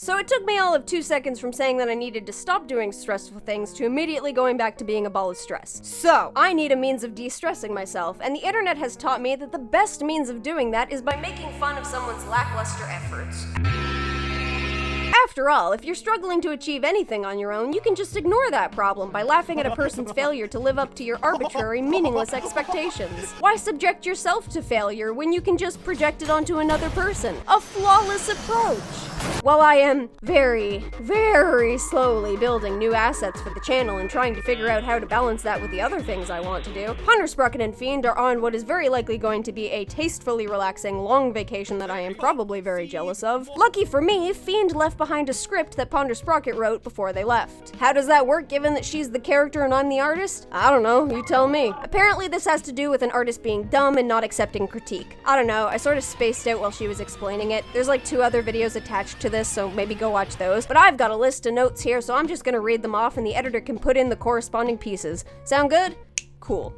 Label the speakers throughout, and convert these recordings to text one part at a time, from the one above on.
Speaker 1: So it took me all of 2 seconds from saying that I needed to stop doing stressful things to immediately going back to being a ball of stress. So, I need a means of de-stressing myself, and the internet has taught me that the best means of doing that is by making fun of someone's lackluster efforts. After all, if you're struggling to achieve anything on your own, you can just ignore that problem by laughing at a person's failure to live up to your arbitrary, meaningless expectations. Why subject yourself to failure when you can just project it onto another person? A flawless approach! While I am very slowly building new assets for the channel and trying to figure out how to balance that with the other things I want to do, Hunter, Sprocket, and Fiend are on what is very likely going to be a tastefully relaxing long vacation that I am probably very jealous of. Lucky for me, Fiend left behind a script that Ponder Sprocket wrote before they left. How does that work given that she's the character and I'm the artist? I don't know, you tell me. Apparently this has to do with an artist being dumb and not accepting critique. I don't know, I sort of spaced out while she was explaining it. There's like 2 other videos attached to this, so maybe go watch those. But I've got a list of notes here, so I'm just gonna read them off and the editor can put in the corresponding pieces. Sound good? Cool.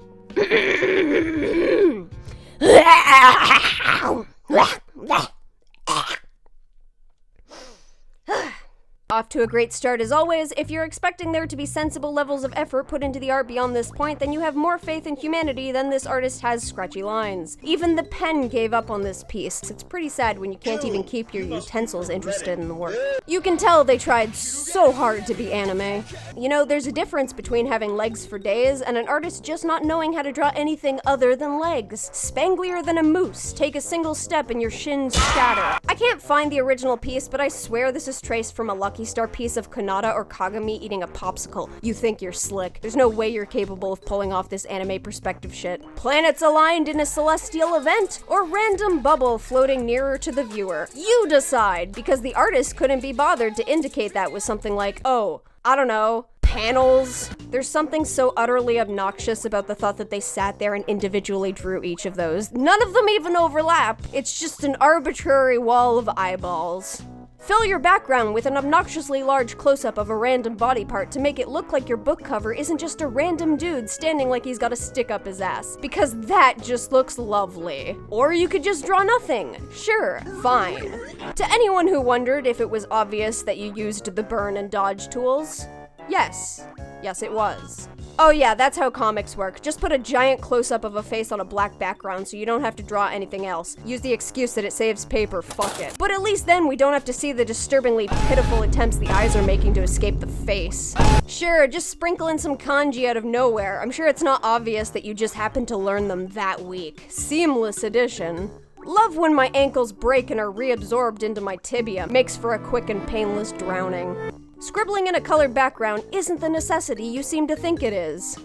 Speaker 1: Off to a great start as always. If you're expecting there to be sensible levels of effort put into the art beyond this point, then you have more faith in humanity than this artist has scratchy lines. Even the pen gave up on this piece. It's pretty sad when you can't even keep your utensils interested in the work. You can tell they tried so hard to be anime. You know, there's a difference between having legs for days and an artist just not knowing how to draw anything other than legs. Spanglier than a moose. Take a single step and your shins shatter. I can't find the original piece, but I swear this is traced from a Lucky Star piece of Kanata or Kagami eating a popsicle. You think you're slick. There's no way you're capable of pulling off this anime perspective shit. Planets aligned in a celestial event, or random bubble floating nearer to the viewer. You decide, because the artist couldn't be bothered to indicate that with something like, oh, I don't know, panels. There's something so utterly obnoxious about the thought that they sat there and individually drew each of those. None of them even overlap. It's just an arbitrary wall of eyeballs. Fill your background with an obnoxiously large close-up of a random body part to make it look like your book cover isn't just a random dude standing like he's got a stick up his ass, because that just looks lovely. Or you could just draw nothing. Sure, fine. To anyone who wondered if it was obvious that you used the burn and dodge tools, yes. Yes, it was. Oh yeah, that's how comics work. Just put a giant close-up of a face on a black background so you don't have to draw anything else. Use the excuse that it saves paper, fuck it. But at least then we don't have to see the disturbingly pitiful attempts the eyes are making to escape the face. Sure, just sprinkle in some kanji out of nowhere. I'm sure it's not obvious that you just happened to learn them that week. Seamless addition. Love when my ankles break and are reabsorbed into my tibia. Makes for a quick and painless drowning. Scribbling in a colored background isn't the necessity you seem to think it is.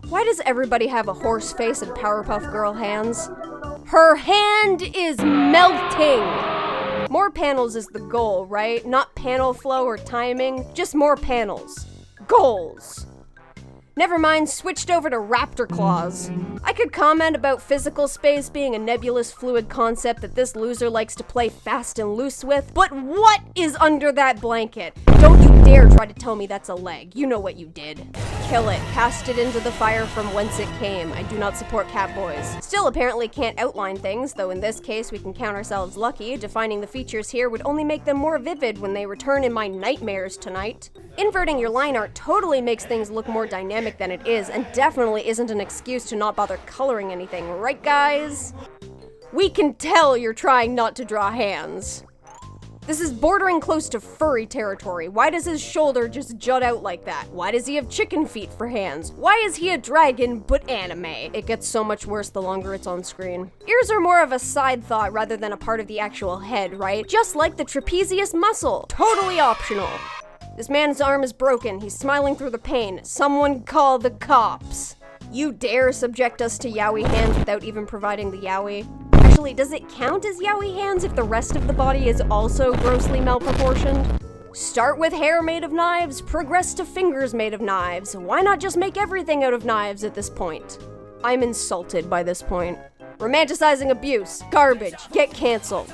Speaker 1: Why does everybody have a horse face and Powerpuff Girl hands? Her hand is melting! More panels is the goal, right? Not panel flow or timing, just more panels. Goals. Never mind, switched over to raptor claws. I could comment about physical space being a nebulous fluid concept that this loser likes to play fast and loose with, but what is under that blanket? Don't you dare try to tell me that's a leg. You know what you did. Kill it. Cast it into the fire from whence it came. I do not support catboys. Still apparently can't outline things, though in this case we can count ourselves lucky. Defining the features here would only make them more vivid when they return in my nightmares tonight. Inverting your line art totally makes things look more dynamic than it is, and definitely isn't an excuse to not bother coloring anything, right guys? We can tell you're trying not to draw hands. This is bordering close to furry territory. Why does his shoulder just jut out like that? Why does he have chicken feet for hands? Why is he a dragon but anime? It gets so much worse the longer it's on screen. Ears are more of a side thought rather than a part of the actual head, right? Just like the trapezius muscle. Totally optional. This man's arm is broken. He's smiling through the pain. Someone call the cops. You dare subject us to yaoi hands without even providing the yaoi? Actually, does it count as yaoi hands if the rest of the body is also grossly malproportioned? Start with hair made of knives, progress to fingers made of knives. Why not just make everything out of knives at this point? I'm insulted by this point. Romanticizing abuse. Garbage. Get canceled.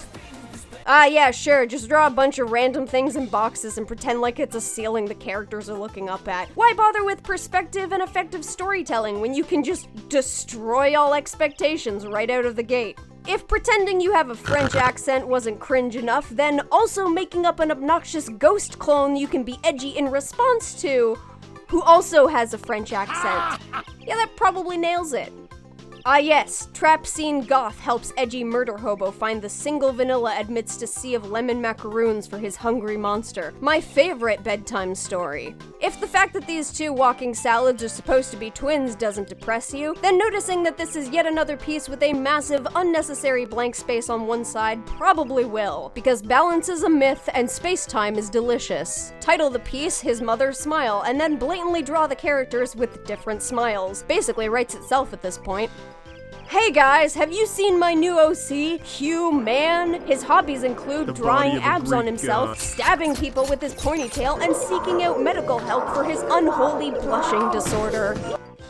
Speaker 1: Ah, yeah, sure, just draw a bunch of random things in boxes and pretend like it's a ceiling the characters are looking up at. Why bother with perspective and effective storytelling when you can just destroy all expectations right out of the gate? If pretending you have a French accent wasn't cringe enough, then also making up an obnoxious ghost clone you can be edgy in response to, who also has a French accent. Yeah, that probably nails it. Ah yes, Trap Scene Goth helps edgy murder hobo find the single vanilla amidst a sea of lemon macaroons for his hungry monster. My favorite bedtime story. If the fact that these two walking salads are supposed to be twins doesn't depress you, then noticing that this is yet another piece with a massive, unnecessary blank space on one side probably will, because balance is a myth and space-time is delicious. Title the piece His Mother's Smile, and then blatantly draw the characters with different smiles. Basically writes itself at this point. Hey guys, have you seen my new OC, Hugh Man? His hobbies include drawing abs on himself, stabbing people with his ponytail, and seeking out medical help for his unholy blushing disorder.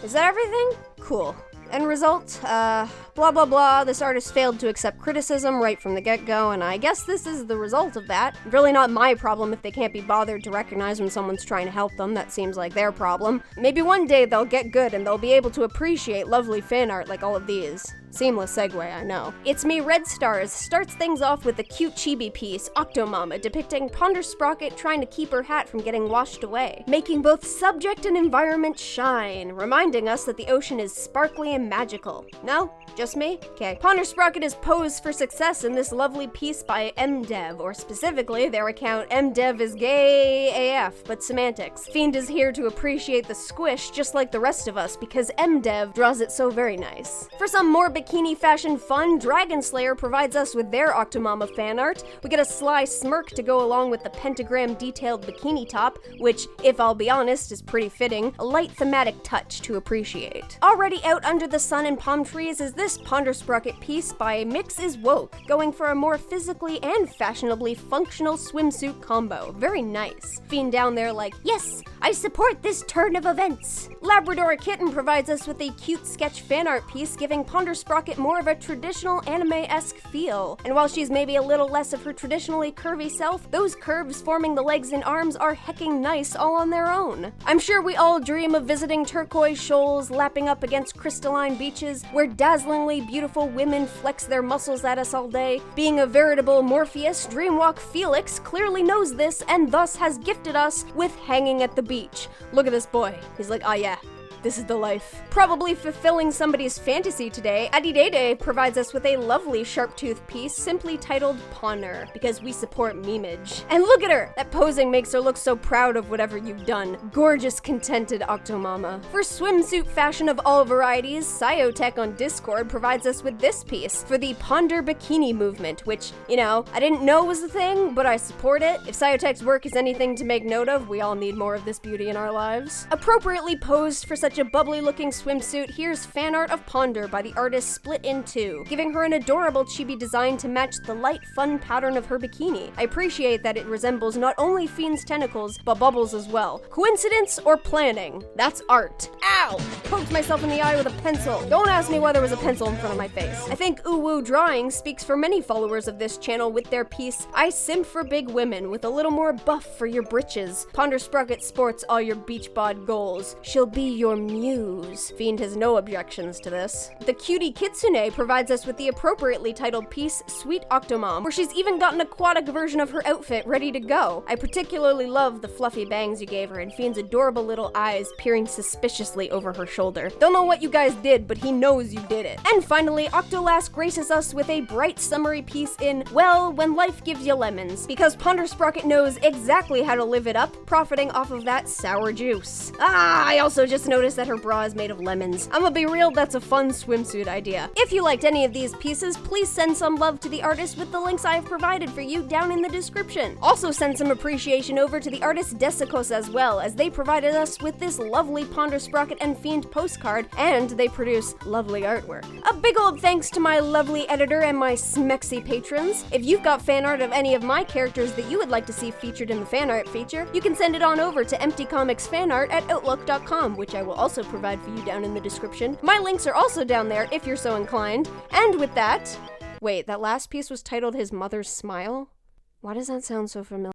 Speaker 1: Is that everything? Cool. End result, blah blah blah, this artist failed to accept criticism right from the get-go, and I guess this is the result of that. Really not my problem if they can't be bothered to recognize when someone's trying to help them, that seems like their problem. Maybe one day they'll get good and they'll be able to appreciate lovely fan art like all of these. Seamless segue, I know. ItzMeRedStarz starts things off with a cute chibi piece, Octo-Mama, depicting Ponder Sprocket trying to keep her hat from getting washed away, making both subject and environment shine, reminding us that the ocean is sparkly and magical. No? Just me? Okay. Ponder Sprocket is posed for success in this lovely piece by MDev, or specifically their account MDev is gay AF, but semantics. Fiend is here to appreciate the squish just like the rest of us because MDev draws it so very nice. For some more bikini fashion fun, Dragon Slayer provides us with their Octomama fan art. We get a sly smirk to go along with the pentagram detailed bikini top, which, if I'll be honest, is pretty fitting, a light thematic touch to appreciate. Already out under the sun and palm trees is this Ponder Sprocket piece by Mix is Woke, going for a more physically and fashionably functional swimsuit combo. Very nice. Fiend down there like, yes, I support this turn of events. Labrador Kitten provides us with a cute sketch fan art piece giving Ponder Sprocket more of a traditional anime-esque feel. And while she's maybe a little less of her traditionally curvy self, those curves forming the legs and arms are hecking nice all on their own. I'm sure we all dream of visiting turquoise shoals, lapping up against crystalline beaches, where dazzlingly beautiful women flex their muscles at us all day. Being a veritable Morpheus, Dreamwalk Felix clearly knows this and thus has gifted us with hanging at the beach. Look at this boy. He's like, ah yeah, this is the life. Probably fulfilling somebody's fantasy today, Adidede provides us with a lovely sharp-tooth piece simply titled Pawner, because we support memeage. And look at her! That posing makes her look so proud of whatever you've done. Gorgeous, contented Octomama. For swimsuit fashion of all varieties, Sciotech on Discord provides us with this piece for the Ponder Bikini movement, which, you know, I didn't know was a thing, but I support it. If Sciotech's work is anything to make note of, we all need more of this beauty in our lives. Appropriately posed for such a bubbly-looking swimsuit, here's fan art of Ponder by the artist Split in Two, giving her an adorable chibi design to match the light, fun pattern of her bikini. I appreciate that it resembles not only Fiend's tentacles, but Bubbles as well. Coincidence or planning? That's art. Ow! Poked myself in the eye with a pencil. Don't ask me why there was a pencil in front of my face. I think Uwu Drawing speaks for many followers of this channel with their piece, I Simp for Big Women, with a little more buff for your britches. Ponder Sprocket sports all your beach bod goals. She'll be your muse. Fiend has no objections to this. The cutie Kitsune provides us with the appropriately titled piece, Sweet Octomom, where she's even got an aquatic version of her outfit ready to go. I particularly love the fluffy bangs you gave her and Fiend's adorable little eyes peering suspiciously over her shoulder. Don't know what you guys did, but he knows you did it. And finally, Octolass graces us with a bright summery piece in, well, when life gives you lemons, because Ponder Sprocket knows exactly how to live it up, profiting off of that sour juice. I also just noticed that her bra is made of lemons. I'ma be real, that's a fun swimsuit idea. If you liked any of these pieces, please send some love to the artist with the links I have provided for you down in the description. Also send some appreciation over to the artist Desekos as well, as they provided us with this lovely Ponder Sprocket and Fiend postcard, and they produce lovely artwork. A big old thanks to my lovely editor and my smexy patrons. If you've got fan art of any of my characters that you would like to see featured in the fan art feature, you can send it on over to emptycomicsfanart@outlook.com, which I will also provide for you down in the description. My links are also down there if you're so inclined. And with that, wait, that last piece was titled His Mother's Smile? Why does that sound so familiar?